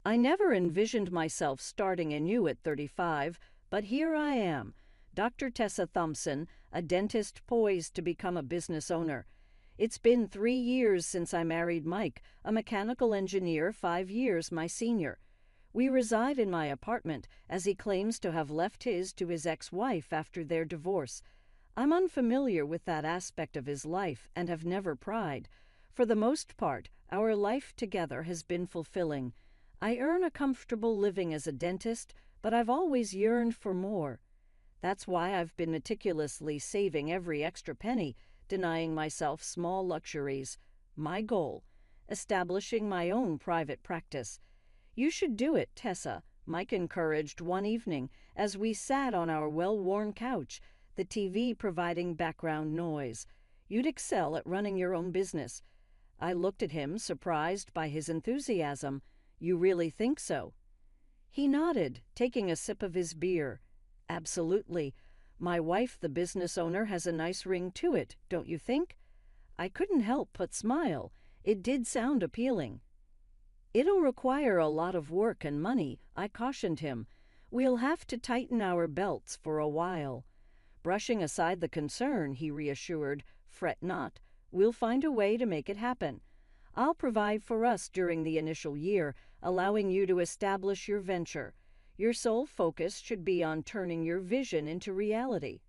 I never envisioned myself starting anew at 35, but here I am, Dr. Tessa Thompson, a dentist poised to become a business owner. It's been 3 years since I married Mike, a mechanical engineer 5 years my senior. We reside in my apartment, as he claims to have left his to his ex-wife after their divorce. I'm unfamiliar with that aspect of his life and have never pried. For the most part, our life together has been fulfilling. I earn a comfortable living as a dentist, but I've always yearned for more. That's why I've been meticulously saving every extra penny, denying myself small luxuries. My goal: establishing my own private practice. You should do it, Tessa, Mike encouraged one evening as we sat on our well-worn couch, the TV providing background noise. You'd excel at running your own business. I looked at him, surprised by his enthusiasm. You really think so? He nodded, taking a sip of his beer. Absolutely. My wife, the business owner, has a nice ring to it, don't you think? I couldn't help but smile. It did sound appealing. It'll require a lot of work and money, I cautioned him. We'll have to tighten our belts for a while. Brushing aside the concern, he reassured, fret not. We'll find a way to make it happen. I'll provide for us during the initial year, allowing you to establish your venture. Your sole focus should be on turning your vision into reality.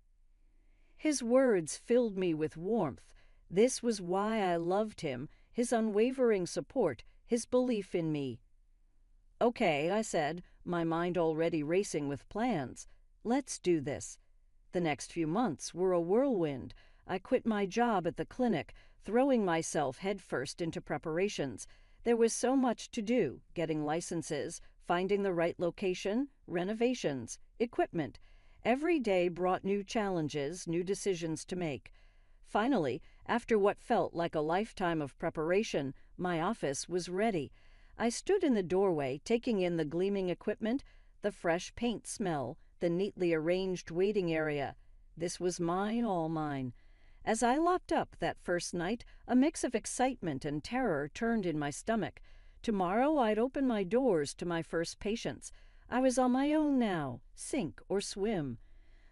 His words filled me with warmth. This was why I loved him, his unwavering support, his belief in me. Okay, I said, my mind already racing with plans. Let's do this. The next few months were a whirlwind. I quit my job at the clinic, throwing myself headfirst into preparations. There was so much to do: getting licenses, finding the right location, renovations, equipment. Every day brought new challenges, new decisions to make. Finally, after what felt like a lifetime of preparation, my office was ready. I stood in the doorway, taking in the gleaming equipment, the fresh paint smell, the neatly arranged waiting area. This was mine, all mine. As I locked up that first night, a mix of excitement and terror turned in my stomach. Tomorrow I'd open my doors to my first patients. I was on my own now, sink or swim.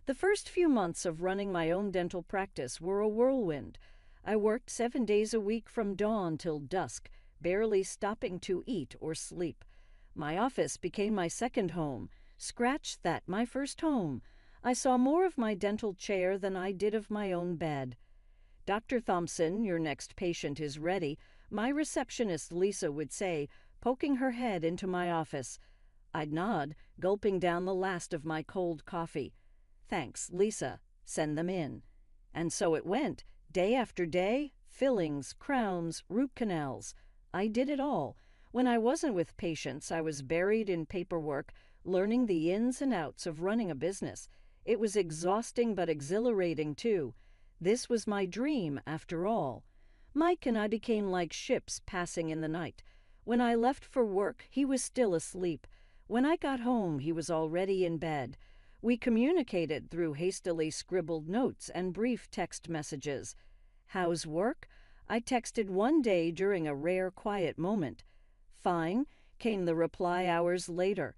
The first few months of running my own dental practice were a whirlwind. I worked 7 days a week from dawn till dusk, barely stopping to eat or sleep. My office became my second home. Scratch that, my first home. I saw more of my dental chair than I did of my own bed. Dr. Thompson, your next patient is ready, my receptionist Lisa would say, poking her head into my office. I'd nod, gulping down the last of my cold coffee. Thanks, Lisa. Send them in. And so it went, day after day, fillings, crowns, root canals. I did it all. When I wasn't with patients, I was buried in paperwork, learning the ins and outs of running a business. It was exhausting but exhilarating, too. This was my dream, after all. Mike and I became like ships passing in the night. When I left for work, he was still asleep. When I got home, he was already in bed. We communicated through hastily scribbled notes and brief text messages. How's work? I texted one day during a rare quiet moment. Fine, came the reply hours later.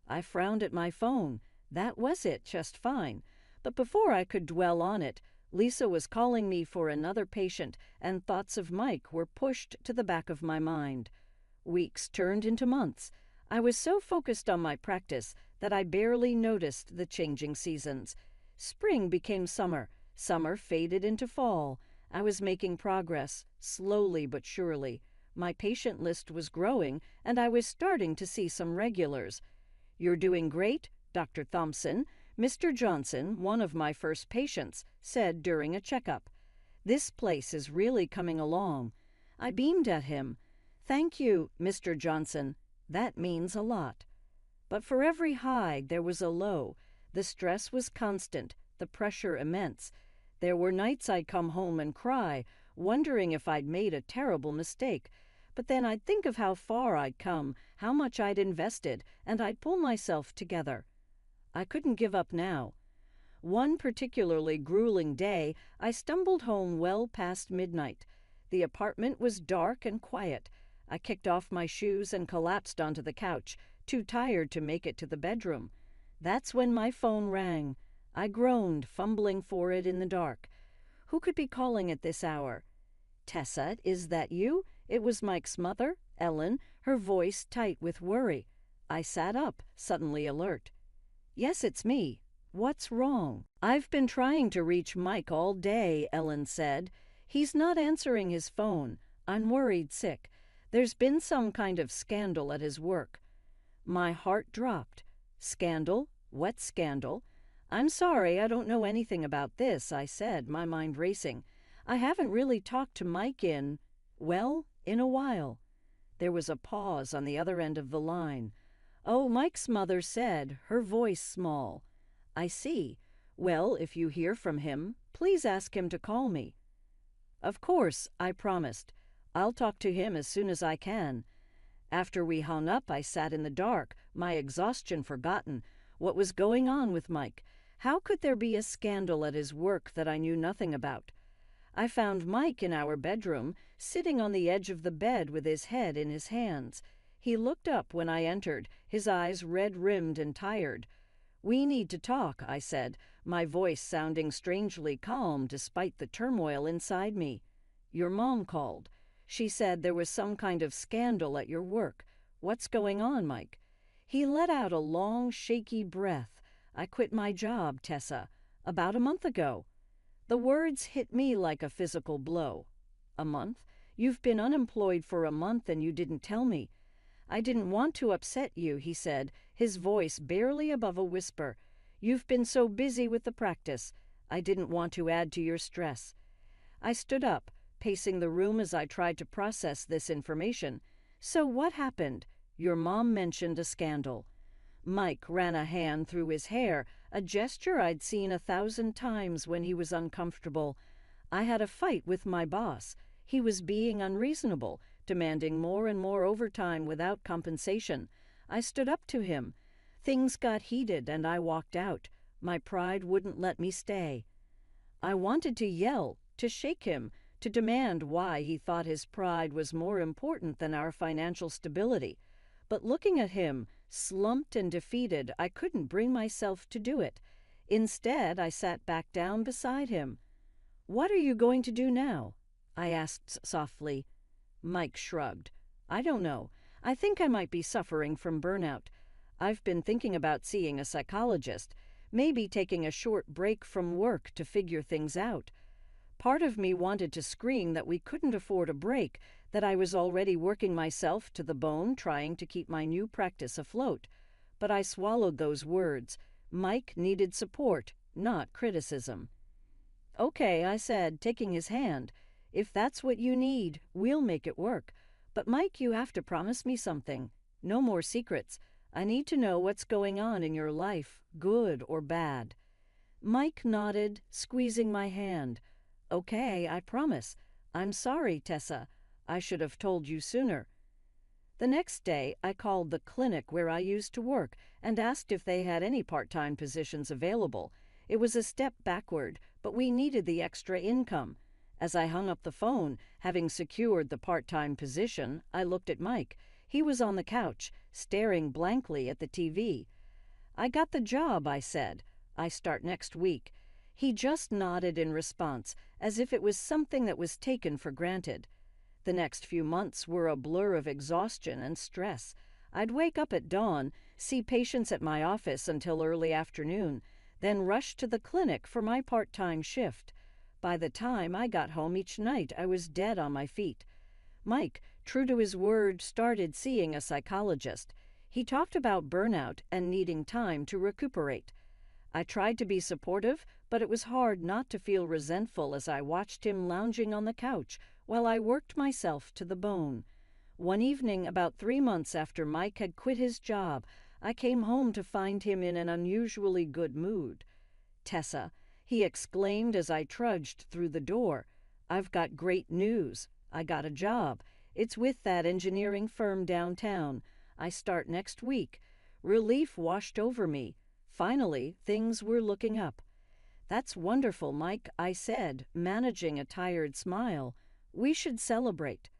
I frowned at my phone. That was it, just fine. But before I could dwell on it, Lisa was calling me for another patient, and thoughts of Mike were pushed to the back of my mind. Weeks turned into months. I was so focused on my practice that I barely noticed the changing seasons. Spring became summer. Summer faded into fall. I was making progress, slowly but surely. My patient list was growing, and I was starting to see some regulars. You're doing great, Dr. Thompson. Mr. Johnson, one of my first patients, said during a checkup. This place is really coming along. I beamed at him. Thank you, Mr. Johnson. That means a lot. But for every high, there was a low. The stress was constant, the pressure immense. There were nights I'd come home and cry, wondering if I'd made a terrible mistake. But then I'd think of how far I'd come, how much I'd invested, and I'd pull myself together. I couldn't give up now. One particularly grueling day, I stumbled home well past midnight. The apartment was dark and quiet. I kicked off my shoes and collapsed onto the couch, too tired to make it to the bedroom. That's when my phone rang. I groaned, fumbling for it in the dark. Who could be calling at this hour? "Tessa, is that you?" It was Mike's mother, Ellen, her voice tight with worry. I sat up, suddenly alert. "Yes, it's me. What's wrong?" "I've been trying to reach Mike all day," Ellen said. "He's not answering his phone. I'm worried sick. There's been some kind of scandal at his work." My heart dropped. "Scandal? What scandal?" "I'm sorry, I don't know anything about this," I said, my mind racing. "I haven't really talked to Mike in a while." There was a pause on the other end of the line. "Oh," Mike's mother said, her voice small. "I see. Well, if you hear from him, please ask him to call me." "Of course," I promised. "I'll talk to him as soon as I can." After we hung up, I sat in the dark, my exhaustion forgotten. What was going on with Mike? How could there be a scandal at his work that I knew nothing about? I found Mike in our bedroom, sitting on the edge of the bed with his head in his hands. He looked up when I entered, his eyes red-rimmed and tired. "We need to talk," I said, my voice sounding strangely calm despite the turmoil inside me. "Your mom called. She said there was some kind of scandal at your work. What's going on, Mike?" He let out a long, shaky breath. "I quit my job, Tessa, about a month ago." The words hit me like a physical blow. "A month? You've been unemployed for a month and you didn't tell me." "I didn't want to upset you," he said, his voice barely above a whisper. "You've been so busy with the practice. I didn't want to add to your stress." I stood up, pacing the room as I tried to process this information. "So what happened?" "Your mom mentioned a scandal." Mike ran a hand through his hair, a gesture I'd seen 1,000 times when he was uncomfortable. "I had a fight with my boss. He was being unreasonable, demanding more and more overtime without compensation. I stood up to him. Things got heated and I walked out. My pride wouldn't let me stay." I wanted to yell, to shake him, to demand why he thought his pride was more important than our financial stability. But looking at him, slumped and defeated, I couldn't bring myself to do it. Instead, I sat back down beside him. "What are you going to do now?" I asked softly. Mike shrugged. "I don't know. I think I might be suffering from burnout. I've been thinking about seeing a psychologist, maybe taking a short break from work to figure things out." Part of me wanted to scream that we couldn't afford a break, that I was already working myself to the bone trying to keep my new practice afloat. But I swallowed those words. Mike needed support, not criticism. "Okay," I said, taking his hand. "If that's what you need, we'll make it work. But Mike, you have to promise me something. No more secrets. I need to know what's going on in your life, good or bad." Mike nodded, squeezing my hand. "Okay, I promise. I'm sorry, Tessa. I should have told you sooner." The next day, I called the clinic where I used to work and asked if they had any part-time positions available. It was a step backward, but we needed the extra income. As I hung up the phone, having secured the part-time position, I looked at Mike. He was on the couch, staring blankly at the TV. "I got the job," I said. "I start next week." He just nodded in response, as if it was something that was taken for granted. The next few months were a blur of exhaustion and stress. I'd wake up at dawn, see patients at my office until early afternoon, then rush to the clinic for my part-time shift. By the time I got home each night, I was dead on my feet. Mike, true to his word, started seeing a psychologist. He talked about burnout and needing time to recuperate. I tried to be supportive, but it was hard not to feel resentful as I watched him lounging on the couch while I worked myself to the bone. One evening, about 3 months after Mike had quit his job, I came home to find him in an unusually good mood. "Tessa," he exclaimed as I trudged through the door, "I've got great news. I got a job. It's with that engineering firm downtown. I start next week." Relief washed over me. Finally, things were looking up. "That's wonderful, Mike," I said, managing a tired smile. "We should celebrate."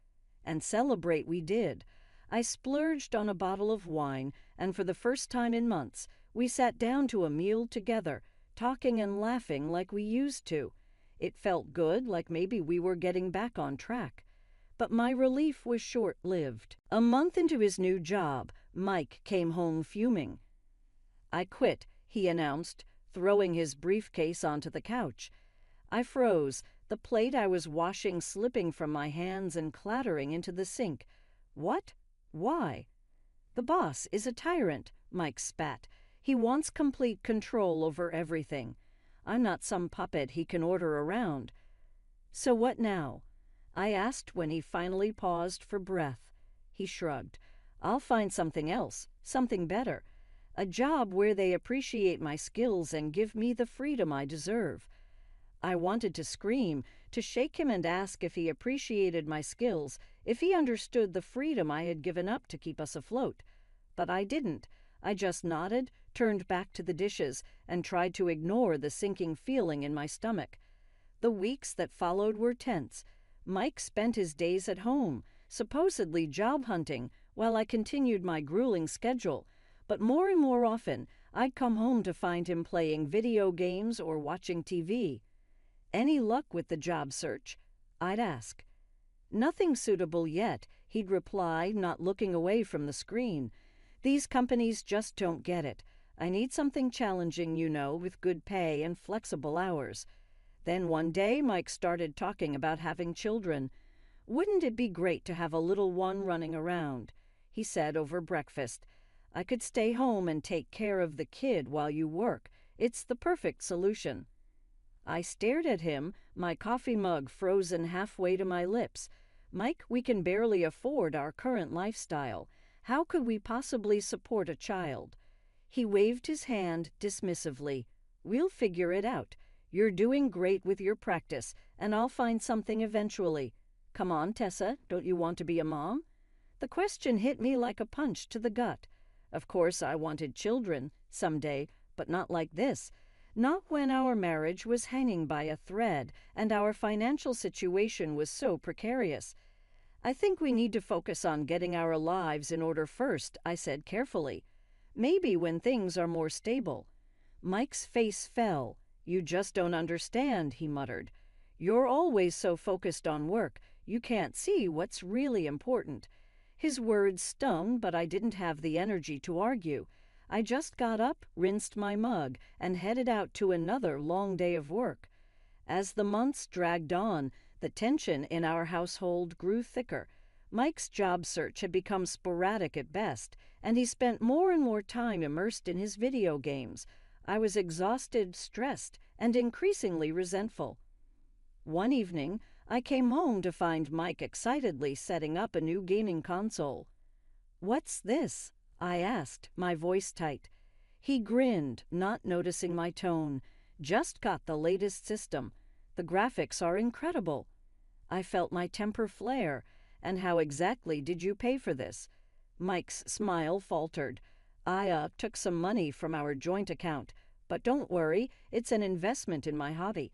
and celebrate we did. I splurged on a bottle of wine, and for the first time in months, we sat down to a meal together, talking and laughing like we used to. It felt good, like maybe we were getting back on track. But my relief was short-lived. A month into his new job, Mike came home fuming. "I quit," he announced, throwing his briefcase onto the couch. I froze, the plate I was washing slipping from my hands and clattering into the sink. "What? Why?" "The boss is a tyrant," Mike spat. "He wants complete control over everything. I'm not some puppet he can order around." "So what now?" I asked when he finally paused for breath. He shrugged. "I'll find something else, something better. A job where they appreciate my skills and give me the freedom I deserve." I wanted to scream, to shake him and ask if he appreciated my skills, if he understood the freedom I had given up to keep us afloat. But I didn't. I just nodded, turned back to the dishes, and tried to ignore the sinking feeling in my stomach. The weeks that followed were tense. Mike spent his days at home, supposedly job hunting, while I continued my grueling schedule. But more and more often, I'd come home to find him playing video games or watching TV. "Any luck with the job search?" I'd ask. "Nothing suitable yet," he'd reply, not looking away from the screen. "These companies just don't get it. I need something challenging, with good pay and flexible hours." Then one day, Mike started talking about having children. "Wouldn't it be great to have a little one running around?" he said over breakfast. "I could stay home and take care of the kid while you work. It's the perfect solution." I stared at him, my coffee mug frozen halfway to my lips. "Mike, we can barely afford our current lifestyle. How could we possibly support a child?" He waved his hand dismissively. "We'll figure it out. You're doing great with your practice, and I'll find something eventually. Come on, Tessa, don't you want to be a mom?" The question hit me like a punch to the gut. Of course, I wanted children, someday, but not like this. Not when our marriage was hanging by a thread and our financial situation was so precarious. "I think we need to focus on getting our lives in order first," I said carefully. "Maybe when things are more stable." Mike's face fell. "You just don't understand," he muttered. "You're always so focused on work, you can't see what's really important." His words stung, but I didn't have the energy to argue. I just got up, rinsed my mug, and headed out to another long day of work. As the months dragged on, the tension in our household grew thicker. Mike's job search had become sporadic at best, and he spent more and more time immersed in his video games. I was exhausted, stressed, and increasingly resentful. One evening, I came home to find Mike excitedly setting up a new gaming console. "What's this?" I asked, my voice tight. He grinned, not noticing my tone. "Just got the latest system. The graphics are incredible." I felt my temper flare. "And how exactly did you pay for this?" Mike's smile faltered. "I took some money from our joint account, but don't worry, it's an investment in my hobby.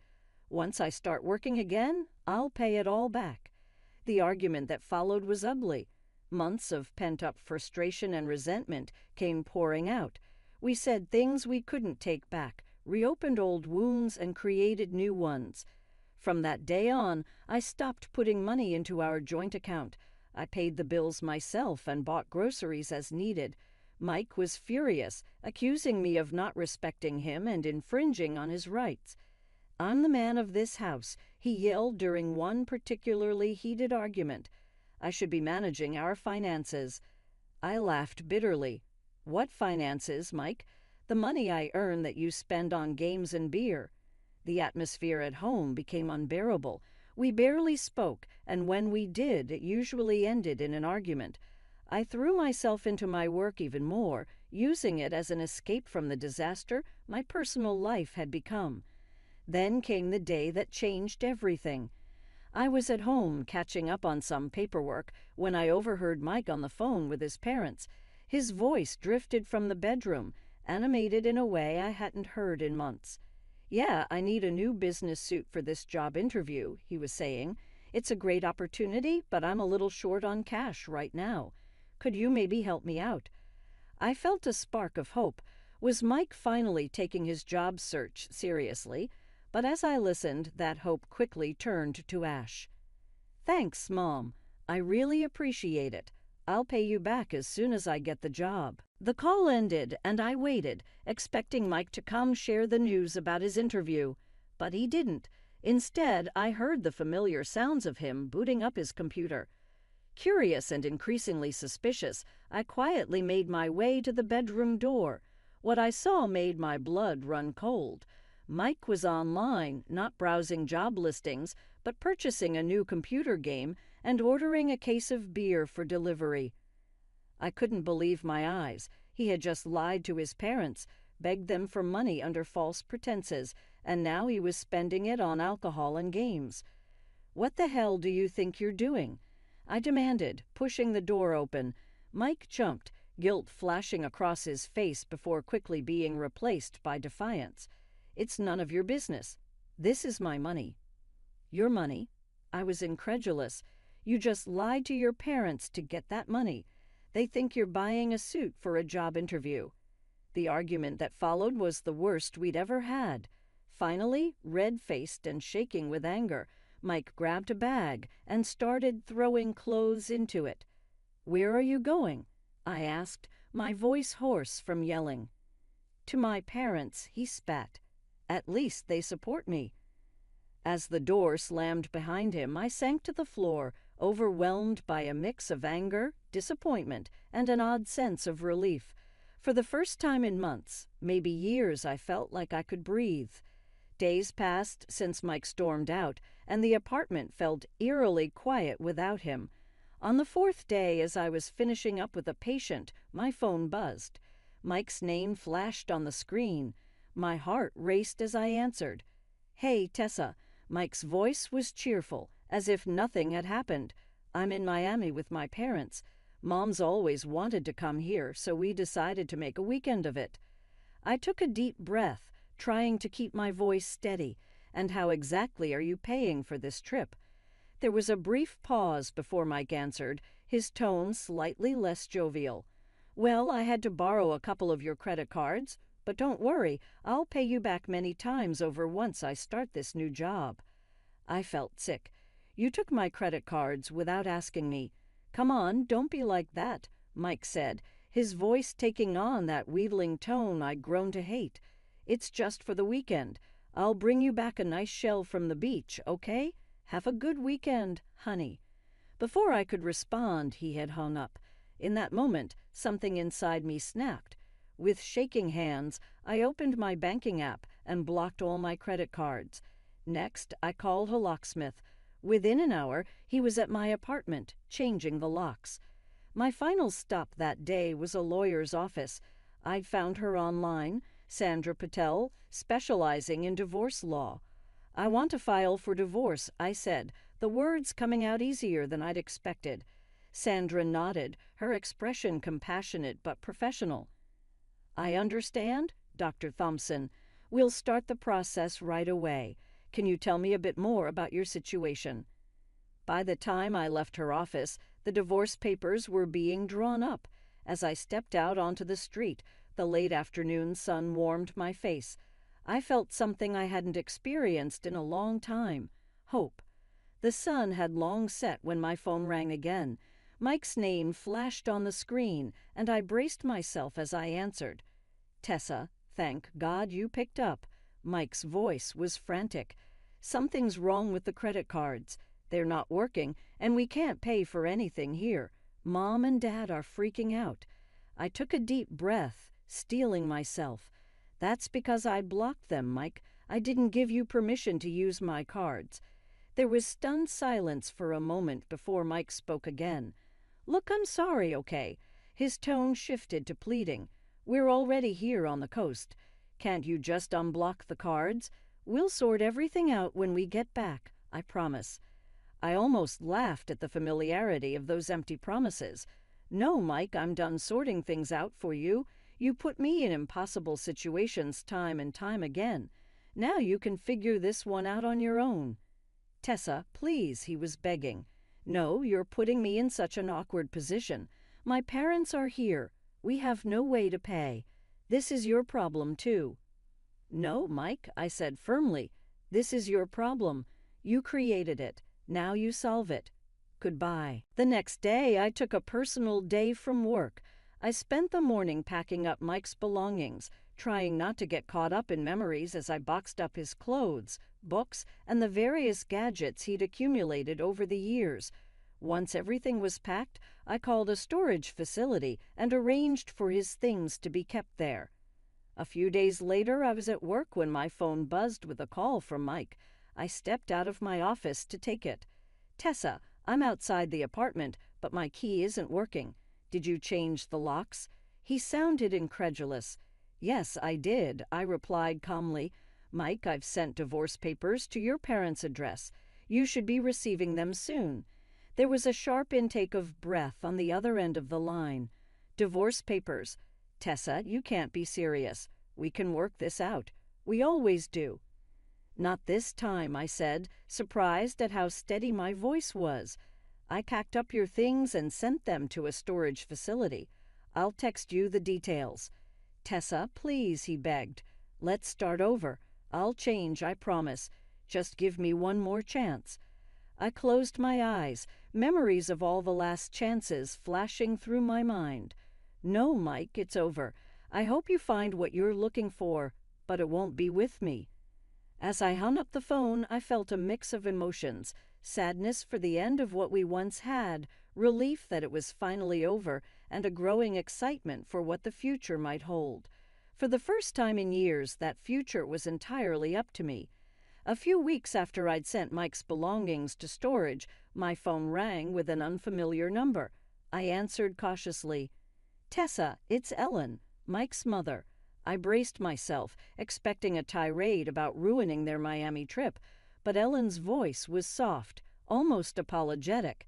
Once I start working again, I'll pay it all back." The argument that followed was ugly. Months of pent-up frustration and resentment came pouring out. We said things we couldn't take back, reopened old wounds, and created new ones. From that day on, I stopped putting money into our joint account. I paid the bills myself and bought groceries as needed. Mike was furious, accusing me of not respecting him and infringing on his rights. "I'm the man of this house," he yelled during one particularly heated argument. "I should be managing our finances." I laughed bitterly. "What finances, Mike?" "The money I earn that you spend on games and beer." The atmosphere at home became unbearable. We barely spoke, and when we did, it usually ended in an argument. I threw myself into my work even more, using it as an escape from the disaster my personal life had become. Then came the day that changed everything. I was at home catching up on some paperwork when I overheard Mike on the phone with his parents. His voice drifted from the bedroom, animated in a way I hadn't heard in months. "Yeah, I need a new business suit for this job interview," he was saying. It's a great opportunity, but I'm a little short on cash right now. Could you maybe help me out?" I felt a spark of hope. Was Mike finally taking his job search seriously? But as I listened, that hope quickly turned to ash. "Thanks, Mom. I really appreciate it. I'll pay you back as soon as I get the job." The call ended, and I waited, expecting Mike to come share the news about his interview. But he didn't. Instead, I heard the familiar sounds of him booting up his computer. Curious and increasingly suspicious, I quietly made my way to the bedroom door. What I saw made my blood run cold. Mike was online, not browsing job listings, but purchasing a new computer game and ordering a case of beer for delivery. I couldn't believe my eyes. He had just lied to his parents, begged them for money under false pretenses, and now he was spending it on alcohol and games. "What the hell do you think you're doing?" I demanded, pushing the door open. Mike jumped, guilt flashing across his face before quickly being replaced by defiance. "It's none of your business. This is my money." "Your money?" I was incredulous. "You just lied to your parents to get that money. They think you're buying a suit for a job interview." The argument that followed was the worst we'd ever had. Finally, red-faced and shaking with anger, Mike grabbed a bag and started throwing clothes into it. "Where are you going?" I asked, my voice hoarse from yelling. "To my parents," he spat. "At least they support me." As the door slammed behind him, I sank to the floor, overwhelmed by a mix of anger, disappointment, and an odd sense of relief. For the first time in months, maybe years, I felt like I could breathe. Days passed since Mike stormed out, and the apartment felt eerily quiet without him. On the fourth day, as I was finishing up with a patient, my phone buzzed. Mike's name flashed on the screen. My heart raced as I answered. "Hey, Tessa." Mike's voice was cheerful, as if nothing had happened. "I'm in Miami with my parents. Mom's always wanted to come here, so we decided to make a weekend of it." I took a deep breath, trying to keep my voice steady. "And how exactly are you paying for this trip?" There was a brief pause before Mike answered, his tone slightly less jovial. "Well, I had to borrow a couple of your credit cards, but don't worry, I'll pay you back many times over once I start this new job." I felt sick. "You took my credit cards without asking me." "Come on, don't be like that," Mike said, his voice taking on that wheedling tone I'd grown to hate. "It's just for the weekend. I'll bring you back a nice shell from the beach, okay? Have a good weekend, honey." Before I could respond, he had hung up. In that moment, something inside me snapped. With shaking hands, I opened my banking app and blocked all my credit cards. Next, I called a locksmith. Within an hour, he was at my apartment, changing the locks. My final stop that day was a lawyer's office. I'd found her online, Sandra Patel, specializing in divorce law. "I want to file for divorce," I said, the words coming out easier than I'd expected. Sandra nodded, her expression compassionate but professional. "I understand, Dr. Thompson. We'll start the process right away. Can you tell me a bit more about your situation?" By the time I left her office, the divorce papers were being drawn up. As I stepped out onto the street, the late afternoon sun warmed my face. I felt something I hadn't experienced in a long time: hope. The sun had long set when my phone rang again. Mike's name flashed on the screen, and I braced myself as I answered. "Tessa, thank God you picked up." Mike's voice was frantic. "Something's wrong with the credit cards. They're not working, and we can't pay for anything here. Mom and Dad are freaking out." I took a deep breath, steeling myself. "That's because I blocked them, Mike. I didn't give you permission to use my cards." There was stunned silence for a moment before Mike spoke again. "Look, I'm sorry, okay?" His tone shifted to pleading. "We're already here on the coast. Can't you just unblock the cards? We'll sort everything out when we get back, I promise." I almost laughed at the familiarity of those empty promises. "No, Mike, I'm done sorting things out for you. You put me in impossible situations time and time again. Now you can figure this one out on your own." Tessa, please, he was begging. No, you're putting me in such an awkward position. My parents are here. We have no way to pay. This is your problem, too. No, Mike, I said firmly. This is your problem. You created it. Now you solve it. Goodbye. The next day, I took a personal day from work. I spent the morning packing up Mike's belongings, trying not to get caught up in memories as I boxed up his clothes, books, and the various gadgets he'd accumulated over the years. Once everything was packed, I called a storage facility and arranged for his things to be kept there. A few days later, I was at work when my phone buzzed with a call from Mike. I stepped out of my office to take it. Tessa, I'm outside the apartment, but my key isn't working. Did you change the locks? He sounded incredulous. Yes, I did, I replied calmly. Mike, I've sent divorce papers to your parents' address. You should be receiving them soon. There was a sharp intake of breath on the other end of the line. Divorce papers. Tessa, you can't be serious. We can work this out. We always do. Not this time, I said, surprised at how steady my voice was. I packed up your things and sent them to a storage facility. I'll text you the details. Tessa, please, he begged. Let's start over. I'll change, I promise. Just give me one more chance. I closed my eyes, memories of all the last chances flashing through my mind. No, Mike, it's over. I hope you find what you're looking for, but it won't be with me. As I hung up the phone, I felt a mix of emotions, sadness for the end of what we once had, relief that it was finally over, and a growing excitement for what the future might hold. For the first time in years, that future was entirely up to me. A few weeks after I'd sent Mike's belongings to storage, my phone rang with an unfamiliar number. I answered cautiously. Tessa, it's Ellen, Mike's mother. I braced myself, expecting a tirade about ruining their Miami trip, but Ellen's voice was soft, almost apologetic.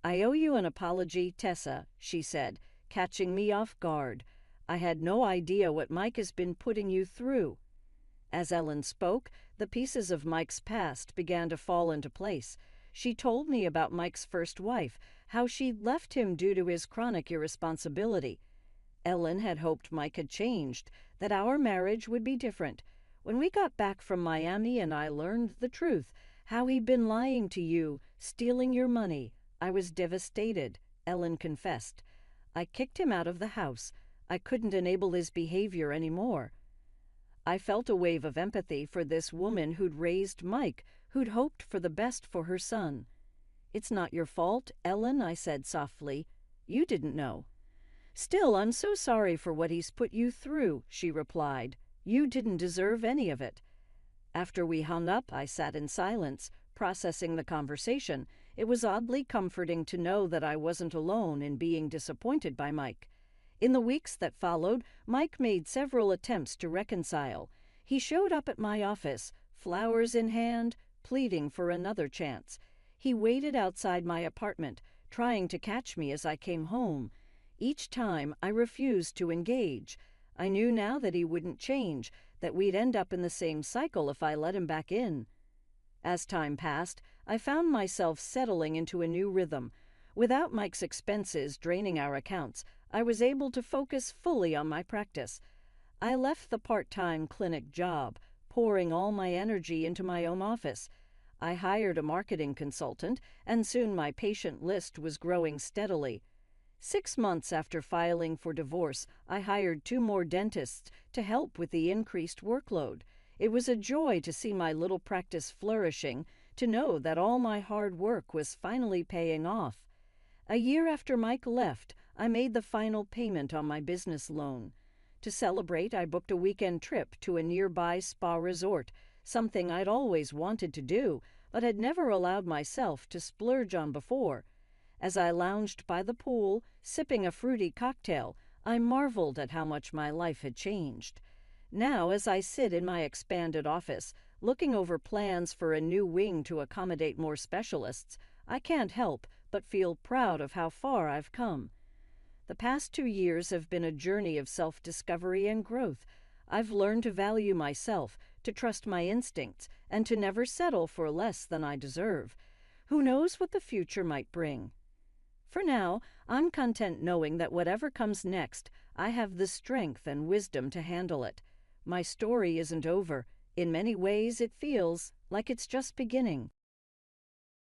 I owe you an apology, Tessa, she said, catching me off guard. I had no idea what Mike has been putting you through. As Ellen spoke, the pieces of Mike's past began to fall into place. She told me about Mike's first wife, how she'd left him due to his chronic irresponsibility. Ellen had hoped Mike had changed, that our marriage would be different. When we got back from Miami and I learned the truth, how he'd been lying to you, stealing your money, I was devastated, Ellen confessed. I kicked him out of the house. I couldn't enable his behavior anymore. I felt a wave of empathy for this woman who'd raised Mike, who'd hoped for the best for her son. It's not your fault, Ellen, I said softly. You didn't know. Still, I'm so sorry for what he's put you through, she replied. You didn't deserve any of it. After we hung up, I sat in silence, processing the conversation. It was oddly comforting to know that I wasn't alone in being disappointed by Mike. In the weeks that followed, Mike made several attempts to reconcile. He showed up at my office, flowers in hand, pleading for another chance. He waited outside my apartment, trying to catch me as I came home. Each time, I refused to engage. I knew now that he wouldn't change, that we'd end up in the same cycle if I let him back in. As time passed, I found myself settling into a new rhythm. Without Mike's expenses draining our accounts, I was able to focus fully on my practice. I left the part-time clinic job, pouring all my energy into my own office. I hired a marketing consultant, and soon my patient list was growing steadily. 6 months after filing for divorce, I hired 2 more dentists to help with the increased workload. It was a joy to see my little practice flourishing, to know that all my hard work was finally paying off. A year after Mike left, I made the final payment on my business loan. To celebrate, I booked a weekend trip to a nearby spa resort, something I'd always wanted to do, but had never allowed myself to splurge on before. As I lounged by the pool, sipping a fruity cocktail, I marveled at how much my life had changed. Now, as I sit in my expanded office, looking over plans for a new wing to accommodate more specialists, I can't help but feel proud of how far I've come. The past 2 years have been a journey of self-discovery and growth. I've learned to value myself, to trust my instincts, and to never settle for less than I deserve. Who knows what the future might bring? For now, I'm content knowing that whatever comes next, I have the strength and wisdom to handle it. My story isn't over. In many ways, it feels like it's just beginning.